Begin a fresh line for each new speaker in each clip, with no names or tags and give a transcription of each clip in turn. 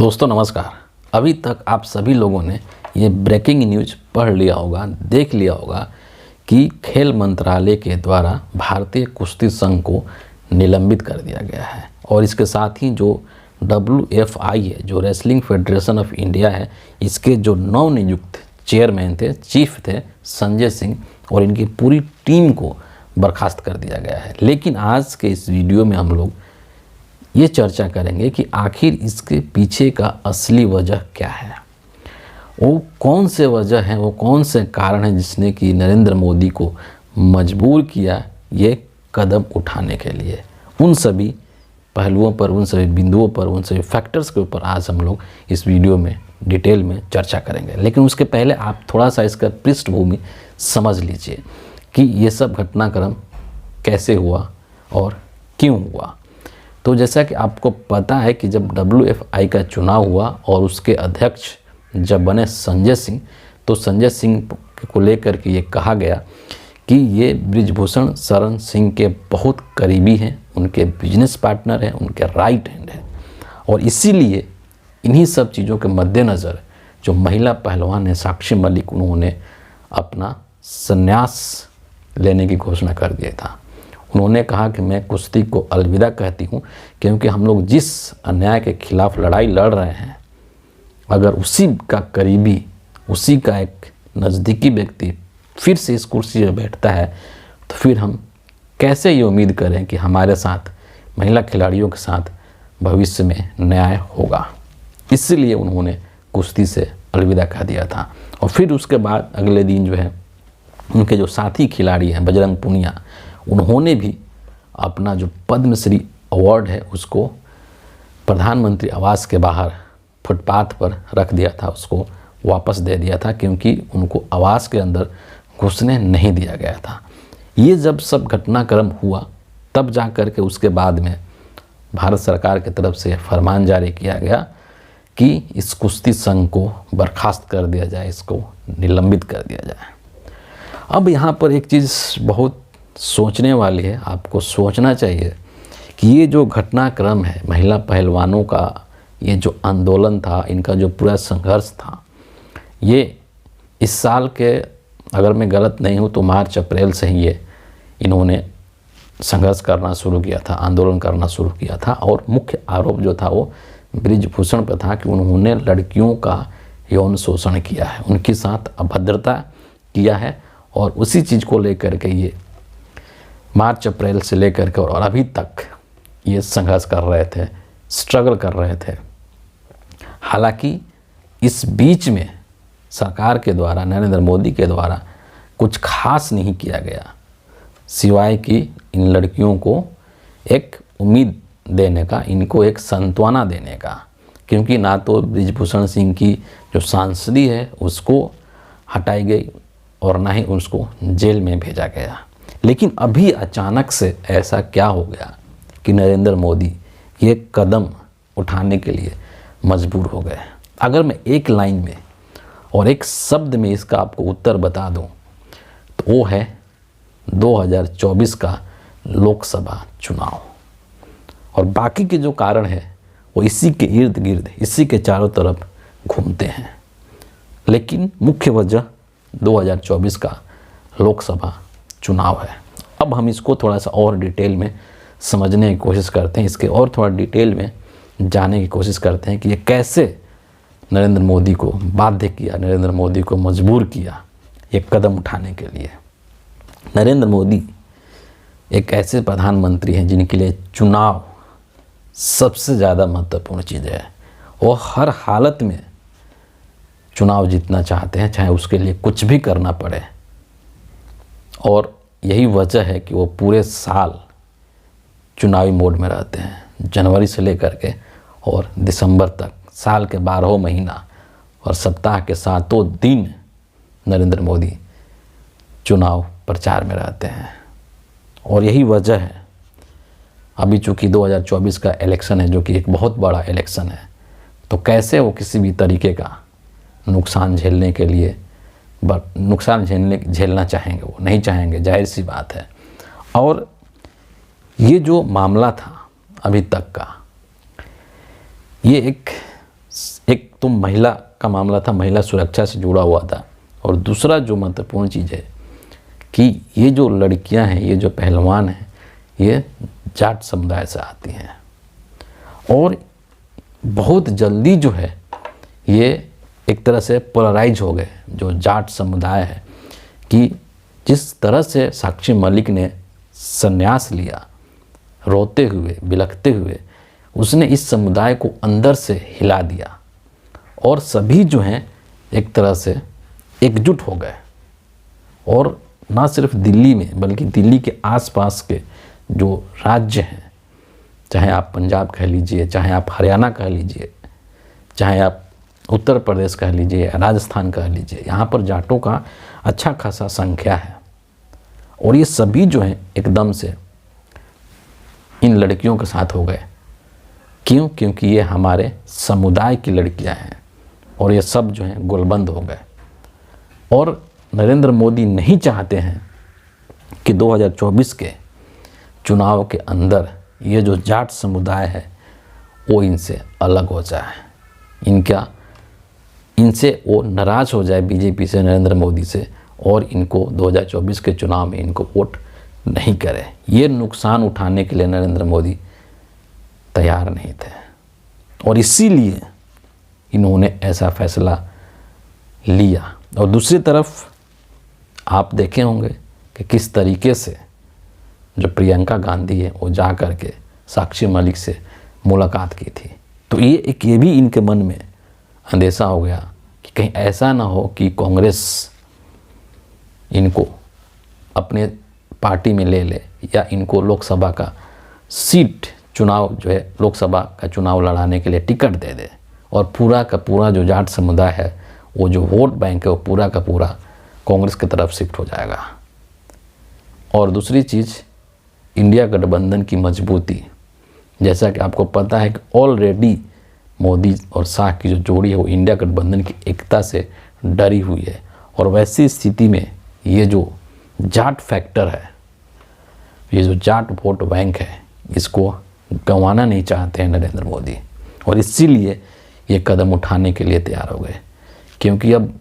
दोस्तों नमस्कार। अभी तक आप सभी लोगों ने ये ब्रेकिंग न्यूज पढ़ लिया होगा, देख लिया होगा कि खेल मंत्रालय के द्वारा भारतीय कुश्ती संघ को निलंबित कर दिया गया है। और इसके साथ ही जो WFI है, जो रेसलिंग फेडरेशन ऑफ इंडिया है, इसके जो नवनियुक्त चेयरमैन थे, चीफ थे संजय सिंह, और इनकी पूरी टीम को बर्खास्त कर दिया गया है। लेकिन आज के इस वीडियो में हम लोग ये चर्चा करेंगे कि आखिर इसके पीछे का असली वजह क्या है, वो कौन से वजह हैं, वो कौन से कारण हैं जिसने कि नरेंद्र मोदी को मजबूर किया ये कदम उठाने के लिए। उन सभी पहलुओं पर, उन सभी बिंदुओं पर, उन सभी फैक्टर्स के ऊपर आज हम लोग इस वीडियो में डिटेल में चर्चा करेंगे। लेकिन उसके पहले आप थोड़ा सा इसका पृष्ठभूमि समझ लीजिए कि ये सब घटनाक्रम कैसे हुआ और क्यों हुआ। तो जैसा कि आपको पता है कि जब WFI का चुनाव हुआ और उसके अध्यक्ष जब बने संजय सिंह, तो संजय सिंह को लेकर के ये कहा गया कि ये बृजभूषण शरण सिंह के बहुत करीबी हैं, उनके बिजनेस पार्टनर हैं, उनके राइट हैंड हैं। और इसीलिए इन्हीं सब चीज़ों के मद्देनज़र जो महिला पहलवान है साक्षी मलिक, उन्होंने अपना संन्यास लेने की घोषणा कर दिया था। उन्होंने कहा कि मैं कुश्ती को अलविदा कहती हूँ, क्योंकि हम लोग जिस अन्याय के खिलाफ लड़ाई लड़ रहे हैं, अगर उसी का करीबी, उसी का एक नज़दीकी व्यक्ति फिर से इस कुर्सी पर बैठता है, तो फिर हम कैसे ये उम्मीद करें कि हमारे साथ, महिला खिलाड़ियों के साथ भविष्य में न्याय होगा। इसलिए उन्होंने कुश्ती से अलविदा कह दिया था। और फिर उसके बाद अगले दिन जो है, उनके जो साथी खिलाड़ी हैं बजरंग पूनिया, उन्होंने भी अपना जो पद्मश्री अवार्ड है उसको प्रधानमंत्री आवास के बाहर फुटपाथ पर रख दिया था, उसको वापस दे दिया था, क्योंकि उनको आवास के अंदर घुसने नहीं दिया गया था। ये जब सब घटनाक्रम हुआ, तब जा कर के उसके बाद में भारत सरकार की तरफ से फरमान जारी किया गया कि इस कुश्ती संघ को बर्खास्त कर दिया जाए, इसको निलंबित कर दिया जाए। अब यहाँ पर एक चीज़ बहुत सोचने वाली है, आपको सोचना चाहिए कि ये जो घटनाक्रम है, महिला पहलवानों का ये जो आंदोलन था, इनका जो पूरा संघर्ष था, ये इस साल के, अगर मैं गलत नहीं हूँ तो मार्च अप्रैल से ही ये इन्होंने संघर्ष करना शुरू किया था, आंदोलन करना शुरू किया था। और मुख्य आरोप जो था वो बृजभूषण पर था कि उन्होंने लड़कियों का यौन शोषण किया है, उनके साथ अभद्रता किया है। और उसी चीज़ को लेकर के ये मार्च अप्रैल से लेकर के और अभी तक ये संघर्ष कर रहे थे, स्ट्रगल कर रहे थे। हालांकि इस बीच में सरकार के द्वारा, नरेंद्र मोदी के द्वारा कुछ खास नहीं किया गया, सिवाय कि इन लड़कियों को एक उम्मीद देने का, इनको एक सांत्वना देने का। क्योंकि ना तो बृजभूषण सिंह की जो सांसदी है उसको हटाई गई और ना ही उसको जेल में भेजा गया। लेकिन अभी अचानक से ऐसा क्या हो गया कि नरेंद्र मोदी ये कदम उठाने के लिए मजबूर हो गए। अगर मैं एक लाइन में और एक शब्द में इसका आपको उत्तर बता दूं, तो वो है 2024 का लोकसभा चुनाव। और बाकी के जो कारण है वो इसी के इर्द गिर्द, इसी के चारों तरफ घूमते हैं। लेकिन मुख्य वजह 2024 का लोकसभा चुनाव है। अब हम इसको थोड़ा सा और डिटेल में समझने की कोशिश करते हैं, इसके और थोड़ा डिटेल में जानने की कोशिश करते हैं कि ये कैसे नरेंद्र मोदी को बाध्य किया, नरेंद्र मोदी को मजबूर किया ये कदम उठाने के लिए। नरेंद्र मोदी एक ऐसे प्रधानमंत्री हैं जिनके लिए चुनाव सबसे ज़्यादा महत्वपूर्ण चीज़ है। वो हर हालत में चुनाव जीतना चाहते हैं, चाहे उसके लिए कुछ भी करना पड़े। और यही वजह है कि वो पूरे साल चुनावी मोड में रहते हैं, जनवरी से लेकर के और दिसंबर तक, साल के 12 महीना और सप्ताह के 7 दिन नरेंद्र मोदी चुनाव प्रचार में रहते हैं। और यही वजह है, अभी चूँकि 2024 का इलेक्शन है, जो कि एक बहुत बड़ा इलेक्शन है, तो कैसे वो किसी भी तरीके का नुकसान झेलने के लिए झेलना चाहेंगे, वो नहीं चाहेंगे, जाहिर सी बात है। और ये जो मामला था अभी तक का, ये एक तो महिला का मामला था, महिला सुरक्षा से जुड़ा हुआ था। और दूसरा जो महत्वपूर्ण चीज़ है कि ये जो लड़कियां हैं, ये जो पहलवान हैं, ये जाट समुदाय से आती हैं और बहुत जल्दी जो है ये एक तरह से पोलराइज हो गए जो जाट समुदाय है, कि जिस तरह से साक्षी मलिक ने संन्यास लिया, रोते हुए बिलखते हुए, उसने इस समुदाय को अंदर से हिला दिया और सभी जो हैं एक तरह से एकजुट हो गए। और ना सिर्फ दिल्ली में बल्कि दिल्ली के आसपास के जो राज्य हैं, चाहे आप पंजाब कह लीजिए, चाहे आप हरियाणा कह लीजिए, चाहे आप उत्तर प्रदेश कह लीजिए, राजस्थान कह लीजिए, यहाँ पर जाटों का अच्छा खासा संख्या है। और ये सभी जो हैं एकदम से इन लड़कियों के साथ हो गए। क्यों? क्योंकि ये हमारे समुदाय की लड़कियां हैं और ये सब जो हैं गोलबंद हो गए। और नरेंद्र मोदी नहीं चाहते हैं कि 2024 के चुनाव के अंदर ये जो जाट समुदाय है वो इनसे अलग हो जाए, इनसे वो नाराज़ हो जाए बीजेपी से, नरेंद्र मोदी से, और इनको 2024 के चुनाव में इनको वोट नहीं करे। ये नुकसान उठाने के लिए नरेंद्र मोदी तैयार नहीं थे और इसीलिए इन्होंने ऐसा फैसला लिया। और दूसरी तरफ आप देखे होंगे कि किस तरीके से जो प्रियंका गांधी है वो जा कर के साक्षी मलिक से मुलाकात की थी। तो ये भी इनके मन में अंदेशा हो गया कि कहीं ऐसा ना हो कि कांग्रेस इनको अपने पार्टी में ले ले या इनको लोकसभा का सीट चुनाव जो है लोकसभा का चुनाव लड़ाने के लिए टिकट दे दे और पूरा का पूरा जो जाट समुदाय है वो जो वोट बैंक है वो पूरा का पूरा कांग्रेस की तरफ शिफ्ट हो जाएगा। और दूसरी चीज़, इंडिया गठबंधन की मजबूती, जैसा कि आपको पता है कि ऑलरेडी मोदी और शाह की जो जोड़ी है वो इंडिया गठबंधन की एकता से डरी हुई है। और वैसी स्थिति में ये जो जाट फैक्टर है, ये जो जाट वोट बैंक है, इसको गंवाना नहीं चाहते हैं नरेंद्र मोदी और इसीलिए ये कदम उठाने के लिए तैयार हो गए। क्योंकि अब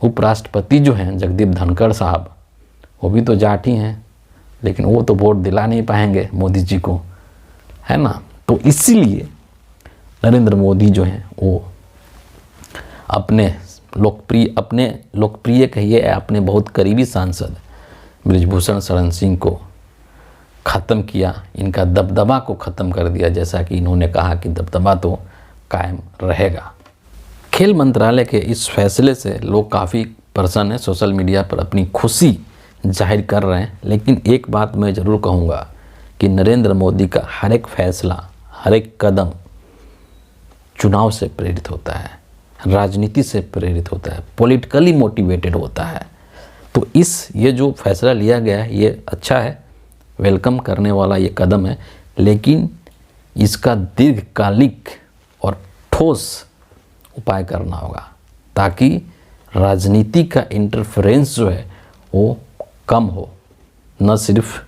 उपराष्ट्रपति जो हैं जगदीप धनखड़ साहब, वो भी तो जाट ही हैं, लेकिन वो तो वोट दिला नहीं पाएंगे मोदी जी को, है ना। तो इसीलिए नरेंद्र मोदी जो हैं वो अपने लोकप्रिय कहिए अपने बहुत करीबी सांसद बृजभूषण शरण सिंह को ख़त्म किया, इनका दबदबा को ख़त्म कर दिया। जैसा कि इन्होंने कहा कि दबदबा तो कायम रहेगा। खेल मंत्रालय के इस फैसले से लोग काफ़ी प्रसन्न हैं, सोशल मीडिया पर अपनी खुशी जाहिर कर रहे हैं। लेकिन एक बात मैं ज़रूर कहूँगा कि नरेंद्र मोदी का हर एक फैसला, हर एक कदम चुनाव से प्रेरित होता है, राजनीति से प्रेरित होता है, पॉलिटिकली मोटिवेटेड होता है। तो ये जो फैसला लिया गया है ये अच्छा है, वेलकम करने वाला ये कदम है, लेकिन इसका दीर्घकालिक और ठोस उपाय करना होगा ताकि राजनीति का इंटरफेरेंस जो है वो कम हो, न सिर्फ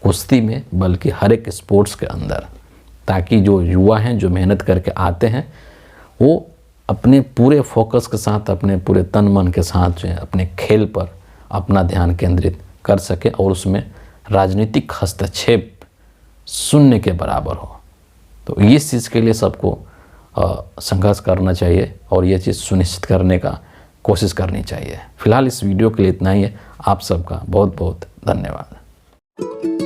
कुश्ती में बल्कि हर एक स्पोर्ट्स के अंदर, ताकि जो युवा हैं जो मेहनत करके आते हैं वो अपने पूरे फोकस के साथ, अपने पूरे तन मन के साथ जो है अपने खेल पर अपना ध्यान केंद्रित कर सके और उसमें राजनीतिक हस्तक्षेप शून्य के बराबर हो। तो ये चीज़ के लिए सबको संघर्ष करना चाहिए और ये चीज़ सुनिश्चित करने का कोशिश करनी चाहिए। फिलहाल इस वीडियो के लिए इतना ही है। आप सबका बहुत बहुत धन्यवाद।